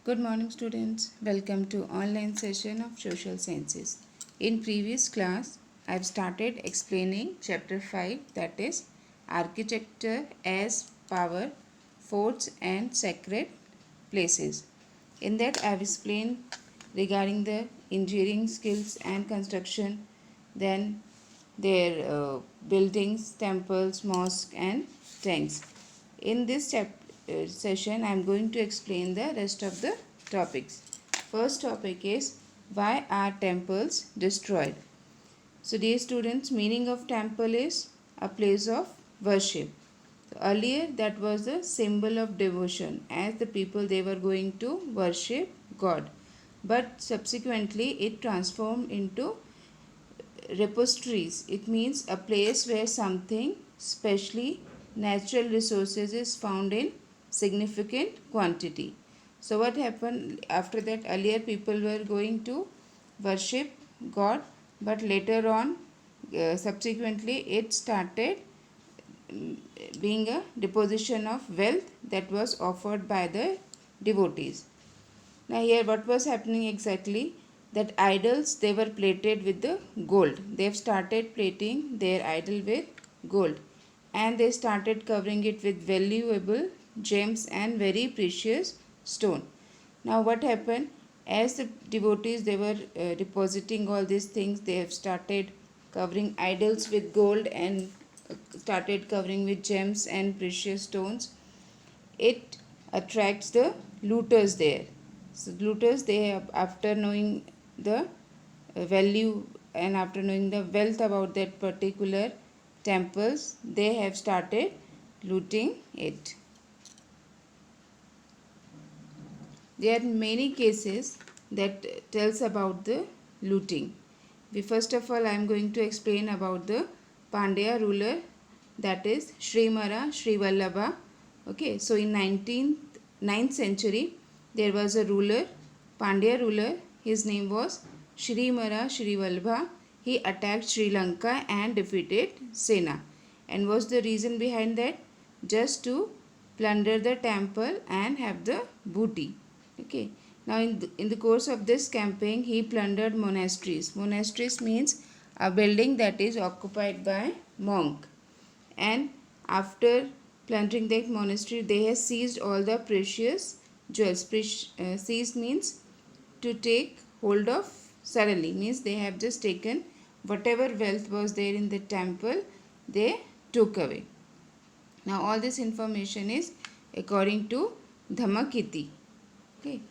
Good morning students. Welcome to online session of social sciences. In previous class, I have started explaining chapter 5, that is architecture as power, forts and sacred places. In that I have explained regarding the engineering skills and construction, then their buildings, temples, mosques and tanks. In this session, I am going to explain the rest of the topics. First topic is why are temples destroyed? So, dear students, meaning of temple is a place of worship. So, earlier, that was a symbol of devotion, as the people they were going to worship God. But subsequently, it transformed into repositories. It means a place where something, especially natural resources, is found in significant quantity. So what happened after that? Earlier people were going to worship God, but later on, subsequently, it started being a deposition of wealth that was offered by the devotees. Now here what was happening exactly, that idols they were plated with the gold. They have started plating their idol with gold, and they started covering it with valuable gems and very precious stone. Now what happened, as the devotees they were depositing all these things, they have started covering idols with gold and started covering with gems and precious stones. It attracts the looters there. So looters, they have, after knowing the value and after knowing the wealth about that particular temples, they have started looting it. There are many cases that tells about the looting. First of all, I am going to explain about the Pandya ruler, that is Srimara Srivallabha. Okay, so in 9th century, there was a ruler, Pandya ruler. His name was Srimara Srivallabha. He attacked Sri Lanka and defeated Sena. And what's the reason behind that? Just to plunder the temple and have the booty. Okay. Now in the course of this campaign, he plundered monasteries. Monasteries means a building that is occupied by monk. And after plundering that monastery, they have seized all the precious jewels. Seized means to take hold of suddenly, means they have just taken whatever wealth was there in the temple, they took away. Now all this information is according to Dhammakiti. Okay.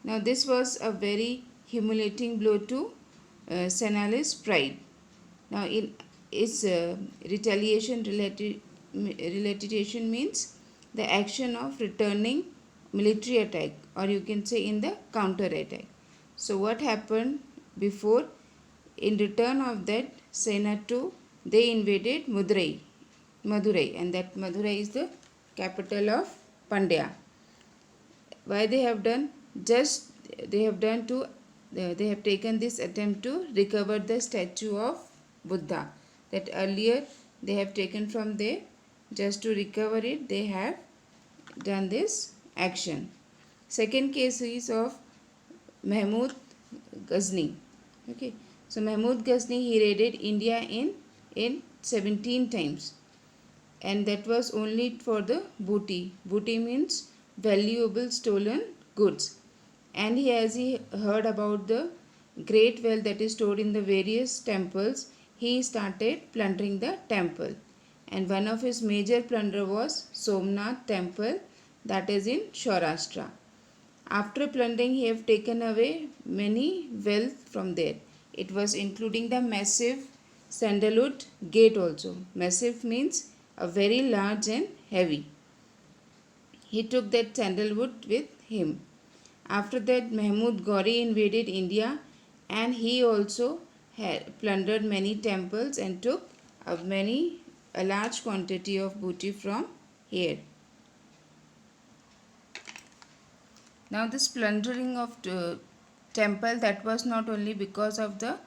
Now this was a very humiliating blow to Senali's pride. Now in its retaliation means the action of returning military attack, or you can say in the counter attack. So what happened before? In return of that, Sena too, they invaded Madurai, and that Madurai is the capital of Pandya. Why they have done? Just they have done to they have taken this attempt to recover the statue of Buddha that earlier they have taken from there. Just to recover it, they have done this action. Second case is of Mahmud Ghazni. Okay, so Mahmud Ghazni, he raided India in 17 times, and that was only for the booty. Booty means valuable stolen goods. And as he heard about the great wealth that is stored in the various temples, he started plundering the temple. And one of his major plunder was Somnath temple, that is in Saurashtra. After plundering, he have taken away many wealth from there. It was including the massive sandalwood gate also. Massive means a very large and heavy. He took that sandalwood with him. After that, Mahmud Ghori invaded India, and he also had plundered many temples and took a large quantity of booty from here. Now this plundering of the temple, that was not only because of the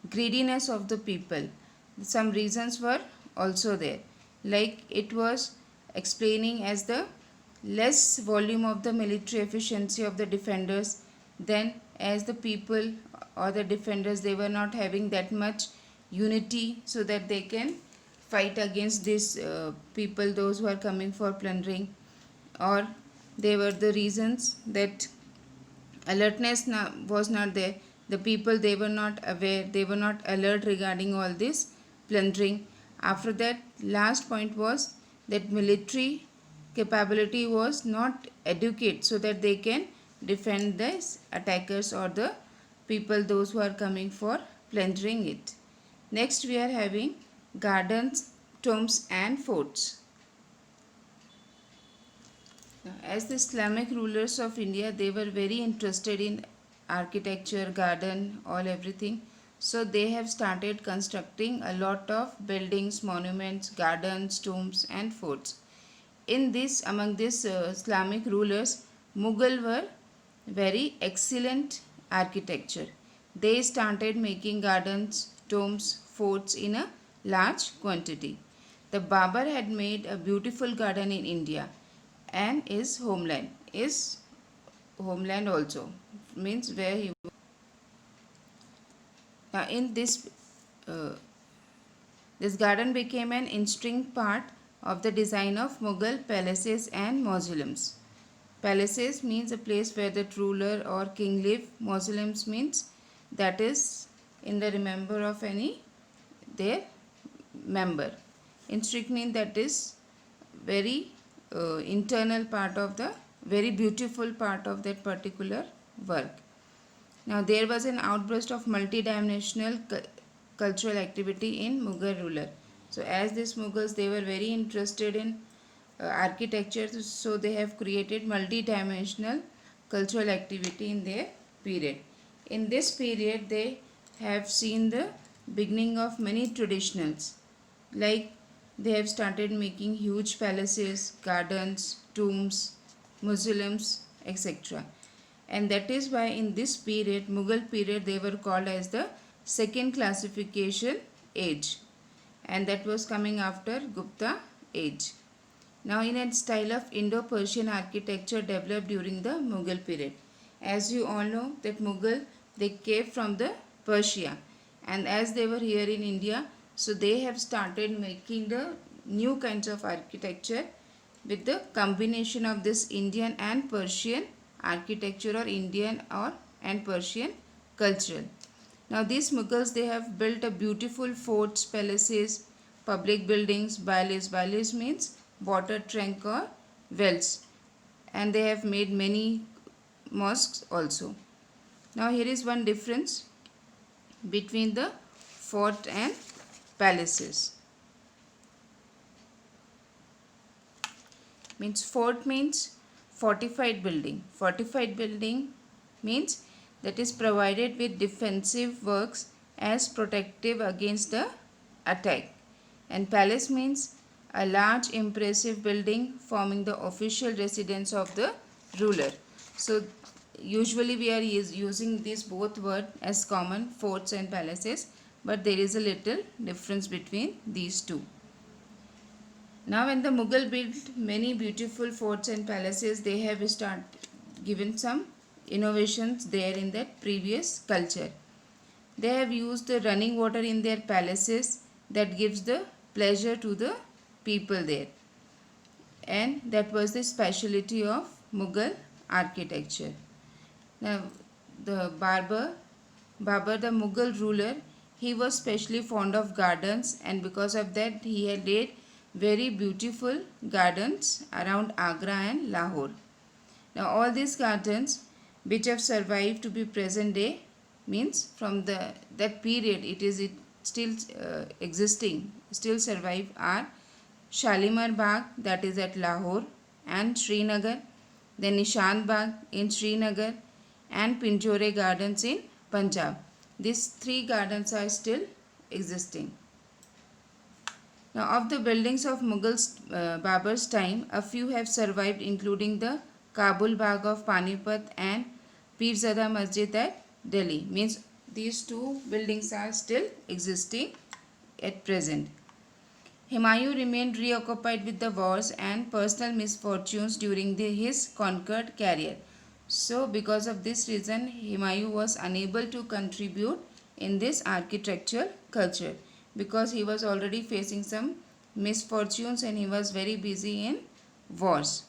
greediness of the people. Some reasons were also there. Like it was explaining as the less volume of the military efficiency of the defenders, then as the people or the defenders, they were not having that much unity so that they can fight against these people, those who are coming for plundering, or they were the reasons that alertness was not there. The people, they were not aware, they were not alert regarding all this plundering. After that, last point was that military capability was not adequate so that they can defend the attackers or the people, those who are coming for plundering it. Next we are having gardens, tombs and forts. As the Islamic rulers of India, they were very interested in architecture, garden, all everything. So they have started constructing a lot of buildings, monuments, gardens, tombs and forts. In this, among these Islamic rulers, Mughal were very excellent architecture. They started making gardens, tombs, forts in a large quantity. The Babar had made a beautiful garden in India and his homeland also, means where he. Now in this garden became an intrinsic part of the design of Mughal palaces and mausoleums. Palaces means a place where the ruler or king live. Mausoleums means that is in the remember of any their member. Intrinsic means that is very internal part of the very beautiful part of that particular work. Now there was an outburst of multidimensional cultural activity in Mughal ruler. So as these Mughals, they were very interested in architecture, so they have created multidimensional cultural activity in their period. In this period, they have seen the beginning of many traditionals, like they have started making huge palaces, gardens, tombs, mausoleums, etc. And that is why in this period, Mughal period, they were called as the second classification age, and that was coming after Gupta age. Now in a style of Indo-Persian architecture developed during the Mughal period. As you all know that Mughal, they came from the Persia, and as they were here in India, so they have started making the new kinds of architecture with the combination of this Indian and Persian architecture, or Indian or and Persian culture. Now these Mughals, they have built a beautiful forts, palaces, public buildings, balis. Balis means water tank or wells, and they have made many mosques also. Now here is one difference between the fort and palaces. Means fort means fortified building. Fortified building means that is provided with defensive works as protective against the attack. And palace means a large impressive building forming the official residence of the ruler. So usually we are using these both words as common, forts and palaces, but there is a little difference between these two. Now when the Mughal built many beautiful forts and palaces, they have given some innovations there in that previous culture. They have used the running water in their palaces, that gives the pleasure to the people there, and that was the speciality of Mughal architecture. Now the Babur, the Mughal ruler, he was specially fond of gardens, and because of that he had laid very beautiful gardens around Agra and Lahore. Now all these gardens which have survived to be present day, means from that period it still existing, still survive, are Shalimar Bagh, that is at Lahore and Srinagar, then Nishan Bagh in Srinagar, and Pinjore Gardens in Punjab. These three gardens are still existing. Now of the buildings of Babur's time, a few have survived, including the Kabul Bagh of Panipat and Pirzada Masjid at Delhi. Means these two buildings are still existing at present. Humayun remained reoccupied with the wars and personal misfortunes during his conquered career. So, because of this reason, Humayun was unable to contribute in this architectural culture because he was already facing some misfortunes and he was very busy in wars.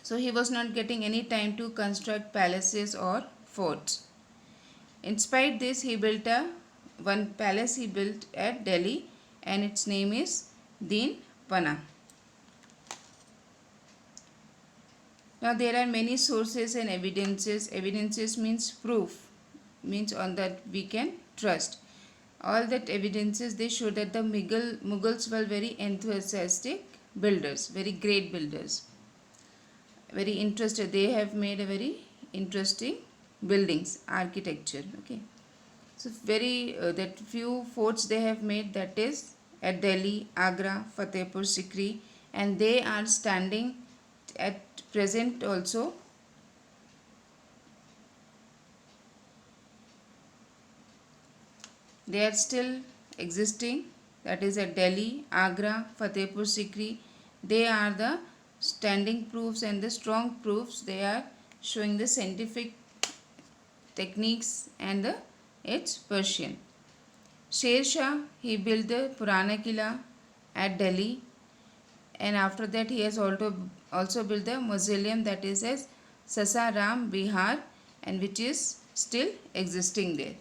So, he was not getting any time to construct palaces or forts. In spite this, he built one palace he built at Delhi and its name is Din Pana. Now there are many sources and evidences. Evidences means proof, means on that we can trust. All that evidences, they show that the Mughals were very enthusiastic builders, very great builders, very interested. They have made a very interesting buildings, architecture. Okay. So very that few forts they have made, that is at Delhi, Agra, Fatehpur Sikri, and they are standing at present also. They are still existing, that is at Delhi, Agra, Fatehpur Sikri. They are the standing proofs and the strong proofs. They are showing the scientific techniques and its Persian. Sher Shah, he built the Purana Kila at Delhi, and after that he has also built the mausoleum, that is as Sasaram Bihar, and which is still existing there.